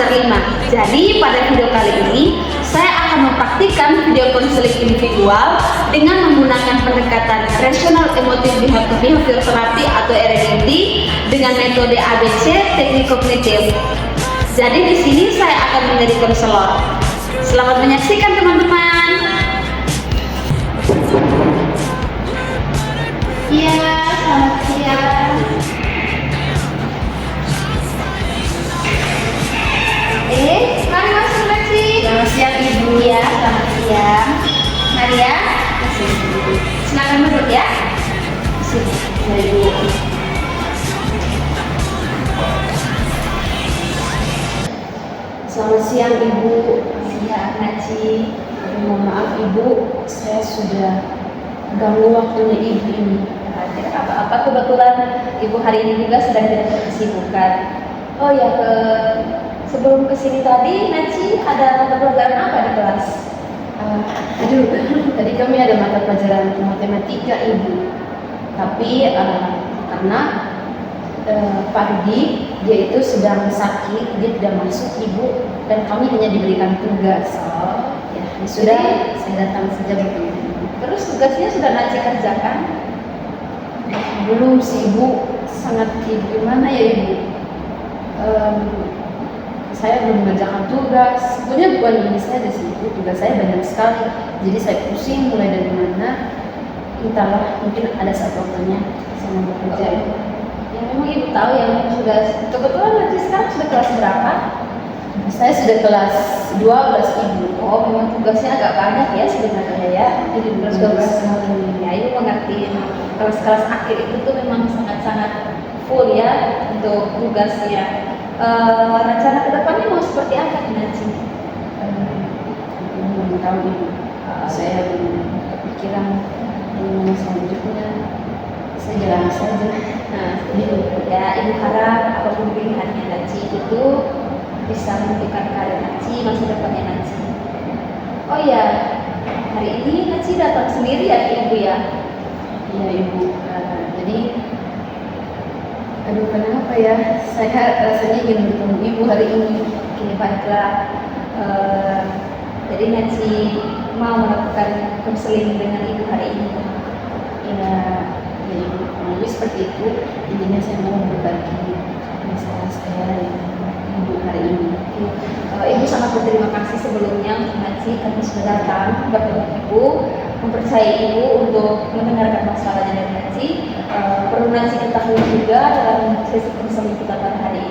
semester 5. Jadi pada video kali ini saya akan mempraktikkan video konseling individual dengan menggunakan pendekatan rational emotive behavior therapy atau RMBT dengan metode ABC teknik kognitif. Jadi di sini saya akan menjadi konselor. Selamat menyaksikan teman-teman. Iya, selamat siang. Mari masuk lagi. Selamat siang Ibu. Iya, selamat siang. Mari ya. Silakan duduk ya. Sini, Ibu. Selamat siang Ibu. Siang, Naci. Mohon maaf Ibu, saya sudah ganggu waktunya Ibu ini. Tidak apa-apa, kebetulan Ibu hari ini juga sedang tidak berkesibukan. Oh ya, sebelum kesini tadi, Naci ada mata pelajaran apa di kelas? Tadi kami ada mata pelajaran matematika Ibu. Tapi karena Pak Rudi dia itu sedang sakit, dia tidak masuk Ibu, dan kami hanya diberikan tugas. Ya, sudah saya datang saja bertemu Ibu. Terus tugasnya sudah Naci kerjakan? Belum sih Ibu, sangat gimana ya Ibu? Saya belum mengerjakan tugas. Sebetulnya bukan ini saja sih Ibu, tugas saya banyak sekali. Jadi saya pusing mulai dari mana. Entahlah, mungkin ada satu waktunya saya mau bekerja Ibu. Ya memang Ibu tahu yang sudah kebetulan Naci sekarang sudah kelas berapa? Saya sudah kelas 12 Ibu. Oh, memang tugasnya agak banyak ya sebenarnya ya. Jadi kelas 12 ya, Ibu mengerti. Kelas-kelas akhir itu tuh memang sangat-sangat full ya untuk tugasnya. Rencana kedepannya mau seperti apa Naci? Belum tahu Ibu. Saya belum kepikiran dengan selanjutnya. Saya jalan saja. Nah, ya Ibu harap apapun pilihannya Naci itu bisa menentukan karir Naci, masa depannya Naci. Oh ya, hari ini Naci datang sendiri ya ke Ibu ya? Iya Ibu. Jadi, aduh kenapa ya? Saya rasanya ingin bertemu Ibu hari ini. Oke, baiklah. Jadi Naci mau melakukan konseling dengan Ibu hari ini. Ya Ibu. Jadi seperti itu. Intinya saya mau berbagi masalah saya Ibu hari ini. Ibu sangat berterima kasih sebelumnya untuk Naci karena sudah datang bertemu Ibu, mempercayai Ibu untuk mendengarkan masalahnya dari Naci. Perlu Naci ketahui juga dalam sesi konseling kita pada hari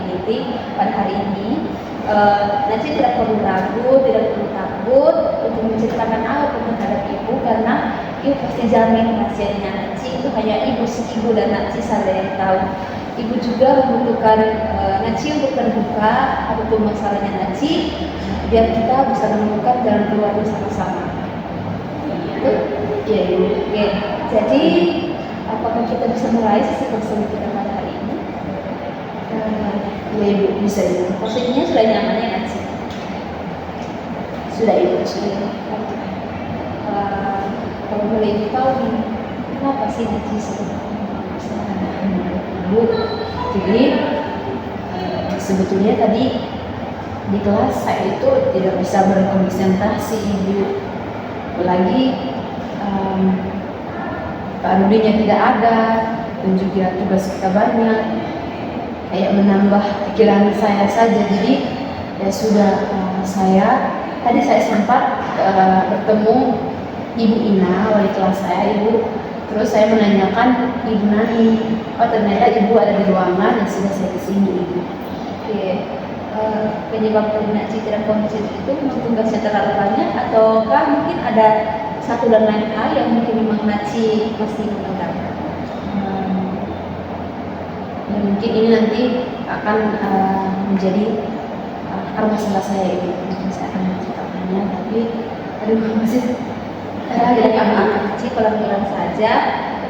ini, Naci tidak perlu ragu, tidak perlu takut untuk menceritakan apapun terhadap Ibu karena Ibu pasti jamin rahasianya Naci itu hanya Ibu dan Naci saja yang tahu. Ibu juga membutuhkan Naci untuk terbuka apapun masalahnya Naci, biar kita bisa menemukan jalan keluar bersama-sama. Iya Ibu. Oke, jadi apakah kita bisa mulai sesi konseling kita pada hari ini? Ya Ibu, bisa Ibu. Posisinya sudah nyaman ya Naci? Sudah Ibu, sudah. Kalau boleh Ibu tahu nih, kenapa sih Naci sebenarnya masalah? Bu, jadi sebetulnya tadi di kelas saya itu tidak bisa berkonsentrasi Ibu, apalagi Pak Rudinya tidak ada dan juga tugas kita banyak, kayak menambah pikiran saya saja. Jadi ya sudah, tadi saya sempat bertemu Ibu Ina, wali kelas saya Ibu. Terus saya menanyakan Ibu Nani, oh ternyata Ibu ada di ruangan, dan sudah saya kesini Ibu. Oke, penyebab dari Naci tidak konsen itu memang tugasnya terlalu banyak ataukah mungkin ada satu dan lain hal yang mungkin memang Naci mesti mendengarkan? Ya mungkin ini nanti akan menjadi akar masalah saya Ibu. Mungkin saya akan menceritakannya, tapi aduh masih Tidak apa-apa Naci, pelan-pelan saja.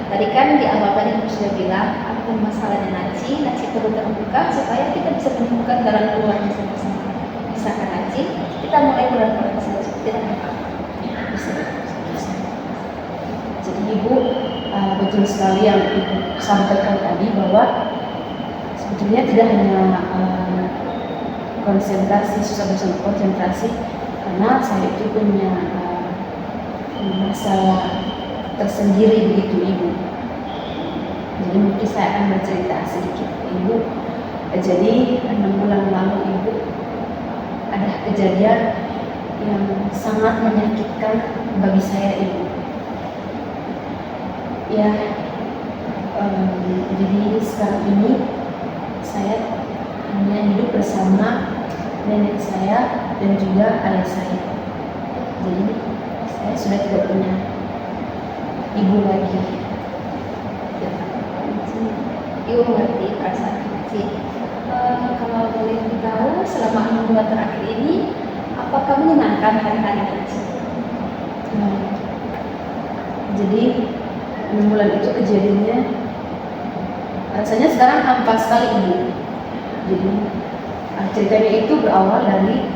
Tadi kan di awal tadi Ibu sudah bilang apapun masalahnya Naci perlu terbuka supaya kita bisa menemukan jalan keluar bersama-sama. Bisa kan Naci? Kita mulai pelan-pelan saja, tidak apa-apa. bisa. Jadi Ibu, betul sekali yang Ibu sampaikan tadi bahwa sebetulnya tidak hanya konsentrasi, susah berkonsentrasi karena saya itu punya masalah tersendiri begitu Ibu. Jadi mungkin saya akan bercerita sedikit Ibu. Jadi 6 bulan lalu Ibu ada kejadian yang sangat menyakitkan bagi saya Ibu. Ya, jadi sekarang ini saya hanya hidup bersama nenek saya dan juga ayah saya. Jadi saya sudah tidak punya ibu lagi. Ya. Ibu mengerti perasaan sih. Kalau boleh tahu selama 6 bulan terakhir ini, apakah menyenangkan hari-hari itu? Jadi 6 bulan itu kejadiannya rasanya sekarang hampa sekali Ibu. Jadi ceritanya itu berawal dari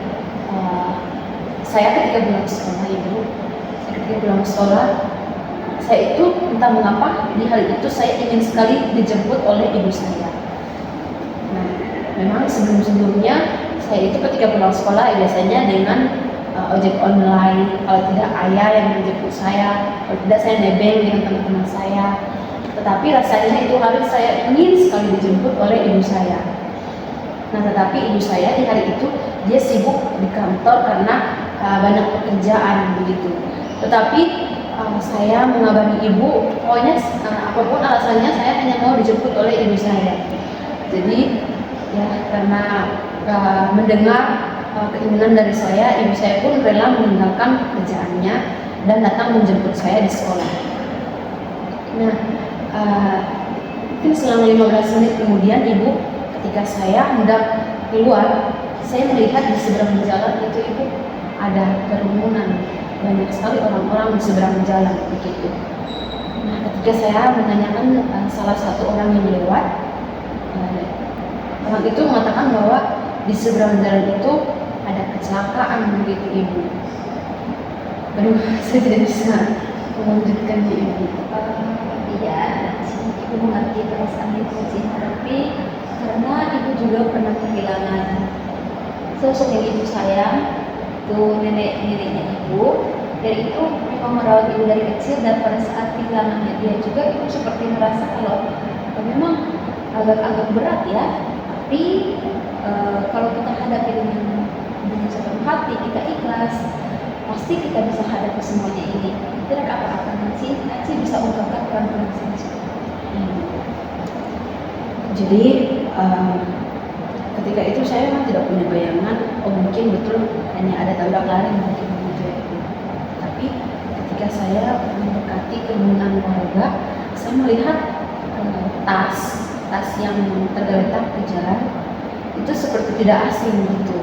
saya ketika pulang sekolah Ibu. Ketika pulang sekolah, saya itu entah mengapa di hari itu saya ingin sekali dijemput oleh ibu saya. Nah, memang sebelum-sebelumnya saya itu ketika pulang sekolah biasanya dengan ojek online, kalau tidak ayah yang menjemput saya, kalau tidak saya nebeng dengan teman-teman saya. Tetapi rasanya itu hari saya ingin sekali dijemput oleh ibu saya. Nah, tetapi ibu saya di hari itu dia sibuk di kantor karena banyak pekerjaan begitu. Tetapi saya mengabari ibu, pokoknya apapun alasannya saya hanya mau dijemput oleh ibu saya. Jadi ya karena mendengar keinginan dari saya, ibu saya pun rela meninggalkan pekerjaannya dan datang menjemput saya di sekolah. Nah, mungkin selama 15 menit kemudian ibu, ketika saya hendak keluar, saya melihat di seberang jalan itu Ibu ada kerumunan, banyak sekali orang-orang di seberang jalan begitu. Nah, ketika saya menanyakan salah satu orang yang lewat, orang itu mengatakan bahwa di seberang jalan itu ada kecelakaan begitu Ibu. Aduh, saya tidak bisa melanjutkannya Ibu. Iya, Ibu mengerti perasaan itu sih, tapi karena Ibu juga pernah kehilangan sosok yang Ibu sayang, itu neneknya Ibu, dan itu memang merawat Ibu dari kecil, dan pada saat kehilangannya dia juga Ibu seperti merasa kalau memang agak berat ya, tapi kalau kita hadapi dengan sepenuh hati, kita ikhlas, pasti kita bisa hadapi semuanya ini. Tidak apa-apa nanti bisa ungkapkan pelan-pelan saja. Jadi ketika itu saya memang tidak punya bayangan, mungkin betul hanya ada tabrak lari mungkin begitu ya. Tapi ketika saya mendekati kerumunan warga, saya melihat tas yang tergeletak di jalan itu seperti tidak asing gitu.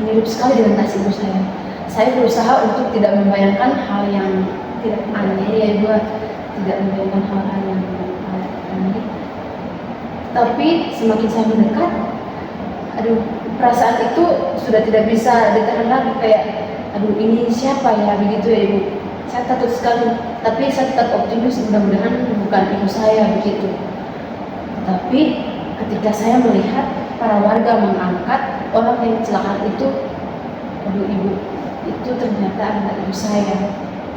Mirip sekali dengan tas ibu saya. Saya berusaha untuk tidak membayangkan hal yang tidak aneh ya Ibu, tidak membayangkan hal-hal yang aneh. Tapi semakin saya mendekat, perasaan itu sudah tidak bisa ditahan lagi, kayak ini siapa ya begitu ya Ibu. Saya takut sekali, tapi saya tetap optimis mudah-mudahan bukan ibu saya begitu. Tapi ketika saya melihat para warga mengangkat orang yang kecelakaan itu, Ibu, itu ternyata adalah ibu saya.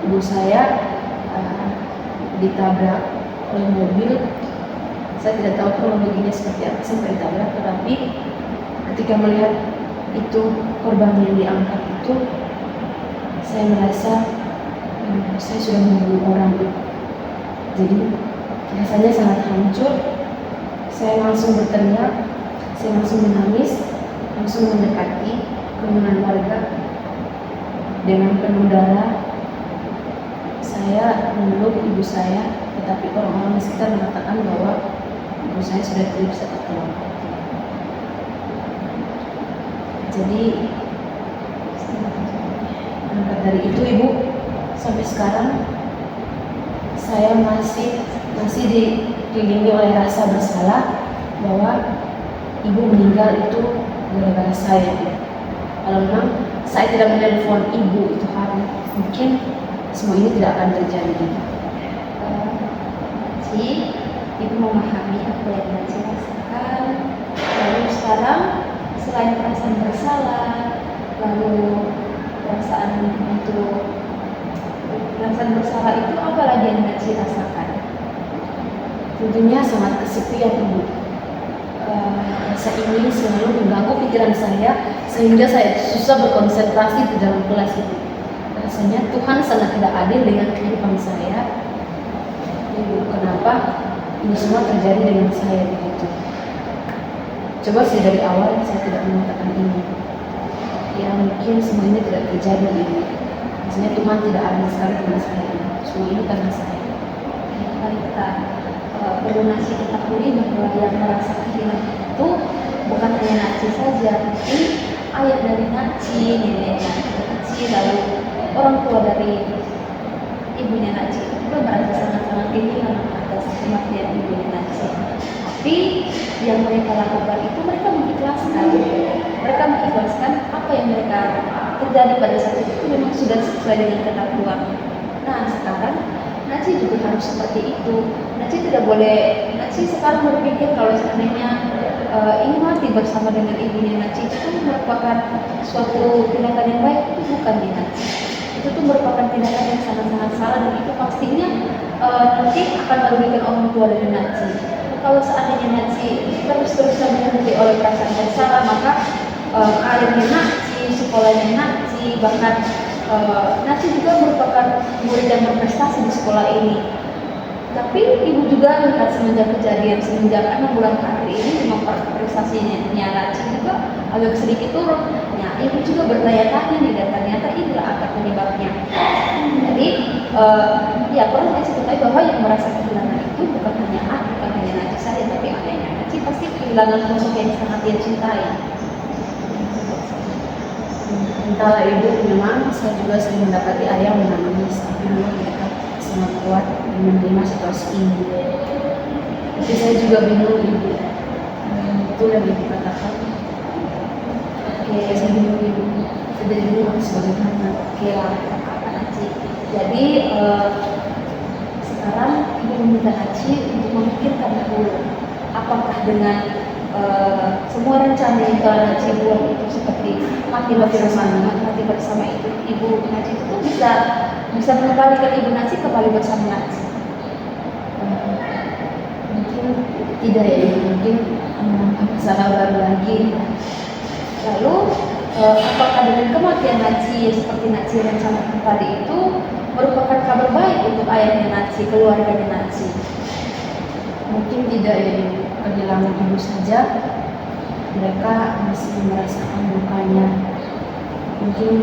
Ibu saya ditabrak oleh mobil. Saya tidak tahu kronologinya seperti apa sampai ditabrak, tetapi ketika melihat itu korban yang diangkat itu, saya merasa saya sudah membunuh orang itu. Jadi rasanya sangat hancur. Saya langsung berteriak, saya langsung menangis, langsung mendekati kerumunan warga dengan penuh darah. Saya memeluk ibu saya, tetapi orang-orang di sekitar mengatakan bahwa ibu saya sudah tidak bisa tertolong. Jadi maka dari itu Ibu, sampai sekarang saya masih dikelilingi oleh rasa bersalah bahwa ibu meninggal itu gara-gara saya. Kalau memang saya tidak menelpon ibu itu hari, mungkin semua ini tidak akan terjadi. Ibu memahami apa yang Nancy rasakan. Lalu sekarang selain perasaan bersalah, lalu perasaan bersalah itu apa lagi yang Naci rasakan? Tentunya sangat kesepian Ibu. Rasa ini selalu mengganggu pikiran saya sehingga saya susah berkonsentrasi di dalam kelas itu. Rasanya Tuhan sangat tidak adil dengan kehidupan saya. Ibu, kenapa ini semua terjadi dengan saya begitu? Coba sih dari awal saya tidak mengatakan ini. Ya mungkin semua ini tidak terjadi Ibu. Rasanya Tuhan tidak adil sekali dengan saya. Semua ini karena saya. Mari kita perlu Naci ketahui bahwa yang merasa kehilangan itu bukan hanya Naci saja, tapi ayah dari Naci, neneknya Naci, lalu orang tua dari ibunya Naci juga merasa sangat-sangat kehilangan atas kematian ibunya Naci. Tapi yang mereka lakukan itu mereka mengikhlaskan apa yang mereka terjadi pada saat itu memang sudah sesuai dengan ketentuan. Nah sekarang Naci juga harus seperti itu. Naci sekarang berpikir kalau seandainya ini mati bersama dengan ibunya Naci itu merupakan suatu tindakan yang baik, itu bukan di Naci. Itu tuh merupakan tindakan yang sangat-sangat salah dan itu pastinya nanti akan merugikan orang tua dari Naci. Kalau seandainya Naci terus-terusan diikuti oleh perasaan bersalah, maka karirnya Naci, sekolahnya Naci, bahkan Naci juga merupakan murid yang berprestasi di sekolah ini. Tapi ibu juga melihat semenjak 6 bulan terakhir ini memang prestasinya Naci juga agak sedikit turun. Nah, ibu juga bertanya-tanya nih dan ternyata inilah akar penyebabnya. Jadi ya perlu Naci ketahui bahwa yang merasa kehilangan itu bukan hanya Naci saja, tapi ayahnya Naci pasti kehilangan sosok yang sangat dia cintai. Entahlah Ibu, memang saya juga sering mendapati ayah menangis, tapi memang mereka sangat kuat menerima situasi ini. Tapi saya juga bingung Ibu, itu yang Ibu katakan. Saya bingung Ibu, saya jadi bingung harus bagaimana. Oke lah, apa Naci. Jadi sekarang ibu meminta Naci untuk memikirkan dulu apakah dengan semua rencana yang telah Naci buat itu seperti mati bersama itu, ibu Naci itu tuh bisa mengembalikan ibu Naci kembali bersama Naci. Mungkin tidak ya, mungkin masalah baru lagi. Lalu apakah dengan kematian Naci seperti Naci rencanakan tadi itu merupakan kabar baik untuk ayahnya Naci, keluarganya Naci? Mungkin tidak ya, kehilangan ibu saja mereka masih merasakan dukanya. Mungkin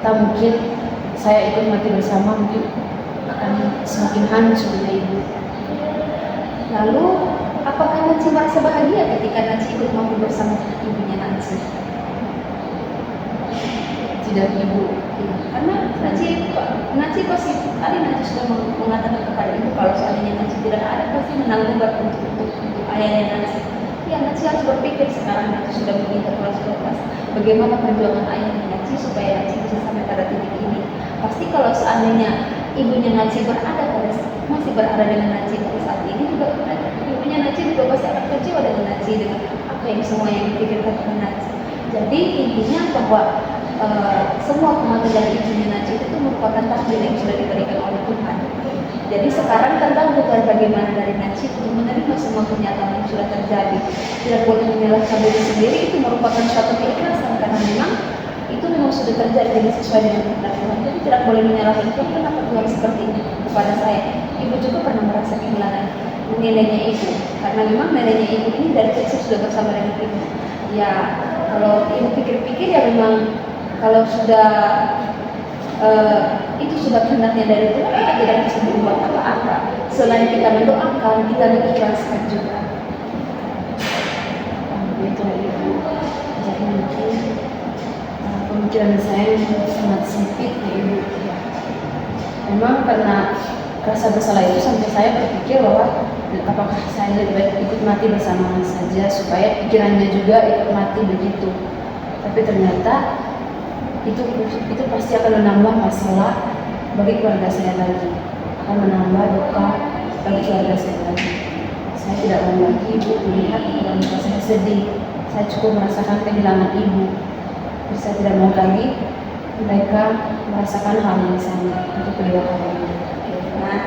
mungkin saya ikut mati bersama, mungkin akan semakin hancur ibu. Lalu apakah Naci merasa bahagia ketika Naci ikut mati bersama ibunya Naci? Tidak Ibu, karena Naci pasti tadi Naci sudah mengatakan kepada ibu kalau seandainya Naci tidak ada pasti menanggung beban untuk ayahnya Naci. Ya Naci harus berpikir sekarang Naci sudah menginjak kelas 12 bagaimana perjuangan ayahnya Naci supaya Naci bisa sampai pada titik ini. Pasti kalau seandainya ibunya Naci masih berada dengan Naci pada saat ini juga ibunya Naci juga pasti akan kecewa dengan Naci dengan apa yang semua yang dipikirkan oleh Naci. Jadi intinya bahwa semua kematian dari ibunya Naci itu merupakan takdir yang sudah diberikan oleh Tuhan. Jadi sekarang tergantung bagaimana dari Naci untuk menerima semua kenyataan yang sudah terjadi. Tidak boleh menyalahkan diri sendiri, itu merupakan suatu keikhlasan karena memang sudah terjadi jadi sesuai dengan kehendak Tuhan. Jadi tidak boleh menyalahkan Tuhan, kenapa Tuhan seperti ini kepada saya. Ibu juga pernah merasa kehilangan neneknya ibu, karena memang neneknya ibu ini dari kecil sudah bersama dengan ibu. Ya kalau ibu pikir-pikir ya memang kalau sudah itu sudah kehendaknya dari Tuhan, kita tidak bisa berbuat apa-apa selain kita mendoakan, kita mengikhlaskan juga. Itu Ibu. Jadi mungkin pemikiran saya sangat sempit ya Ibu. Memang karena rasa bersalah itu sampai saya berpikir bahwa apakah saya lebih baik ikut mati bersama saja supaya pikirannya juga ikut mati begitu. Tapi ternyata itu pasti akan menambah masalah bagi keluarga saya lagi, akan menambah duka bagi keluarga saya lagi. Saya tidak mau lagi ibu melihat orang tua saya sedih. Saya cukup merasakan kehilangan ibu. Jadi saya tidak mau lagi mereka merasakan hal yang sama untuk kedua kalinya. Nah,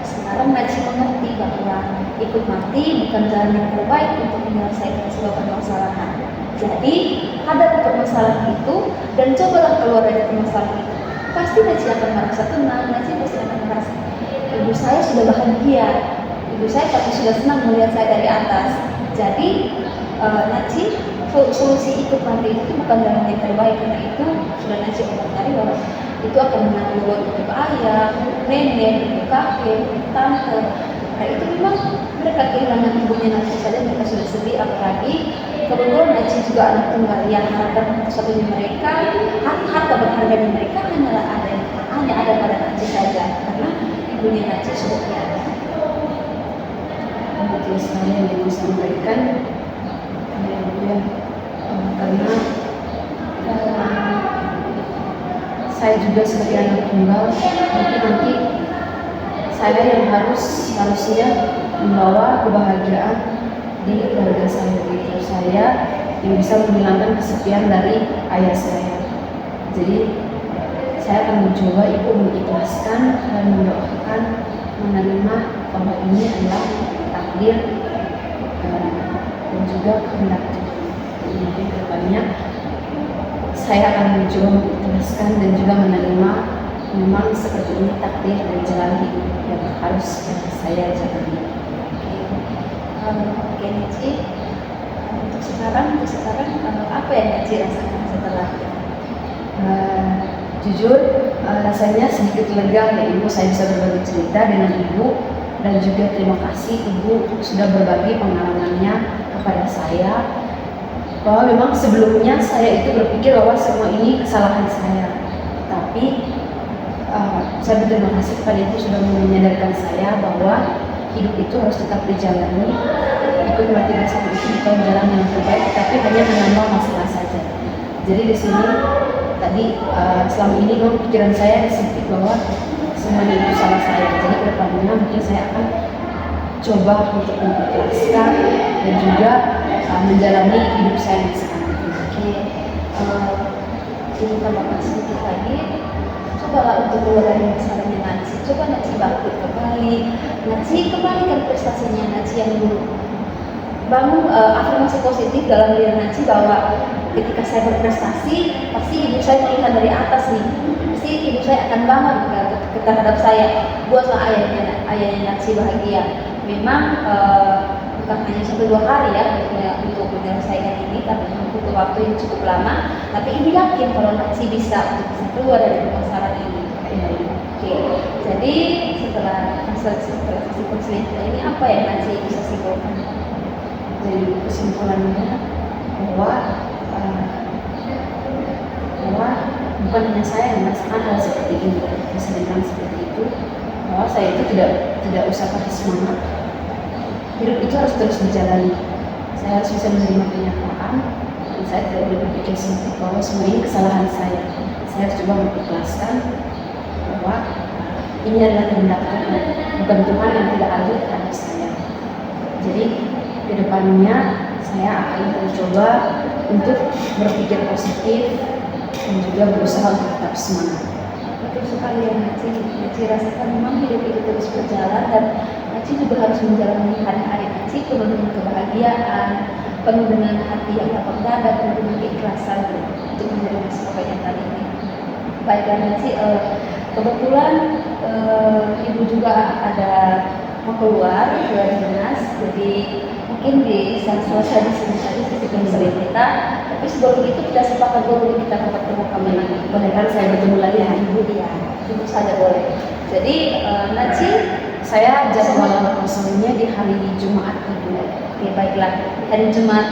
sekarang Najib mengerti bahwa ikut mati bukan jalan yang terbaik untuk menyelesaikan sebuah permasalahan. Jadi, hadapi permasalahan itu dan cobalah keluar dari permasalahan itu. Pasti Najib akan merasa tenang, Najib pasti akan merasa ibu saya sudah bahagia, ibu saya pasti sudah senang melihat saya dari atas. Jadi, Najib solusi ikut mati itu bukan jalan yang terbaik, karena itu sudah Najib tadi bahwa itu akan menanggung untuk ayah, nenek, untuk kakek, tante. Nah itu memang mereka kehilangan ibunya Najib saja mereka sudah sedih, apalagi kebetulan Najib juga anak tunggal yang harapan satunya mereka, harta berharganya mereka hanya ada pada Najib saja, karena ibunya Najib sudah tiada. Betul sekali yang ibu sampaikan, karena saya juga sebagai anak tunggal, mungkin nanti saya yang harusnya membawa kebahagiaan di keluarga saya, gitu. Saya yang bisa menghilangkan kesepian dari ayah saya. Jadi saya akan mencoba ibu mengikhlaskan dan mendoakan, menerima bahwa ini adalah takdir dan juga kehendak Tuhan. Jadi mungkin kedepannya saya akan mencoba mengikhlaskan dan juga menerima memang seperti ini takdir dan jalan hidup yang harus saya jalani. Oke, Najib. Untuk sekarang apa yang Najib rasakan setelah? Jujur rasanya sedikit lega ya ibu, saya bisa berbagi cerita dengan ibu dan juga terima kasih ibu sudah berbagi pengalamannya kepada saya, bahwa memang sebelumnya saya itu berpikir bahwa semua ini kesalahan saya, tapi saya berterima kasih kepada ibu sudah menyadarkan saya bahwa hidup itu harus tetap dijalani. Ikut mati bersama itu bukan jalan yang terbaik, tapi hanya menambah masalah saja. Jadi di sini tadi selama ini memang pikiran saya disempit bahwa semuanya itu salah saya. Jadi kedepannya mungkin saya akan coba untuk mengikhlaskan dan juga menjalani hidup saya yang sekarang. Oke, kita bahas sedikit lagi. Cobalah untuk keluar dari masalahnya Najib. Coba Najib bangkit kembali. Najib kembalikan prestasinya Najib yang dulu. Bangun afirmasi positif dalam diri Najib bahwa ketika saya berprestasi, pasti ibu saya melihat dari atas nih. Pasti ibu saya akan bangga terhadap saya. Buatlah ayahnya Najib bahagia. Memang bukan hanya 1-2 hari ya untuk menyelesaikan ini, tapi butuh waktu yang cukup lama. Tapi ibu yakin kalau Najib bisa keluar dari permasalahan ini. Oke, jadi setelah perselisihan ini apa yang Najib bisa simpulkan? Jadi kesimpulannya bahwa bukan hanya saya yang merasakan hal seperti ini, bisa dibilang seperti itu, bahwa saya itu tidak usah pakai semangat. Hidup itu harus terus dijalani. Saya harus bisa menerima kenyataan dan saya tidak boleh berpikir sempit bahwa semua ini kesalahan saya. Saya harus coba mengikhlaskan bahwa ini adalah kehendak Tuhan, bukan Tuhan yang tidak adil terhadap saya. Jadi kedepannya saya akan mencoba untuk berpikir positif dan juga berusaha untuk tetap semangat. Betul sekali ya Najib rasakan memang hidup itu terus berjalan dan Najib juga harus menjalani hari-hari Najib penuh dengan kebahagiaan, penuh dengan hati yang lapang dada, penuh dengan keikhlasan untuk menerima semua kenyataan ini. Baiklah Najib, kebetulan ibu juga ada mau keluar dari dinas, jadi mungkin bisa selesai di sini saja sisi konseling kita. Tapi sebelum itu kita sepakat dulu kita bertemu kembali. Boleh kan saya bertemu lagi ya ibu? Iya, itu saja boleh. Jadi Najib, saya jadwal konselingnya di hari Jumat ibu. Oke baiklah, hari Jumat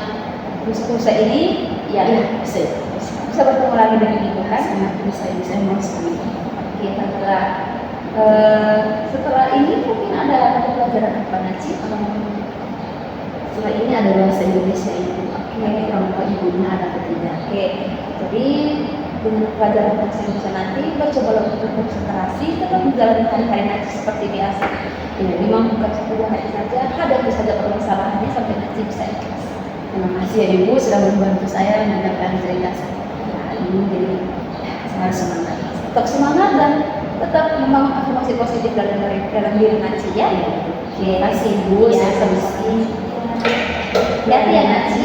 lusa ini ya bisa bertemu lagi dengan ibu kan? Sangat bisa mau sekali. Oke baiklah. Setelah ini mungkin ada pelajaran apa Najib? Setelah ini ada bahasa Indonesia ibu. Oke, orang tua ibunya ada atau tidak? Oke, jadi dengan pelajaran bahasa Indonesia nanti coba untuk konsentrasi tetap menjalani hari-hari Najib seperti biasa. Iya. Memang bukan 10 hari saja, hadapi saja permasalahannya sampai nanti bisa ikhlas. Terima kasih ya Ibu sudah membantu saya mendengarkan cerita saya. Ini jadi saya semangat. Tetap semangat dan tetap membangun afirmasi positif dalam diri Nancy ya. Terima kasih Ibu. Ya, Saya sama-sama. Hati-hati ya Nancy.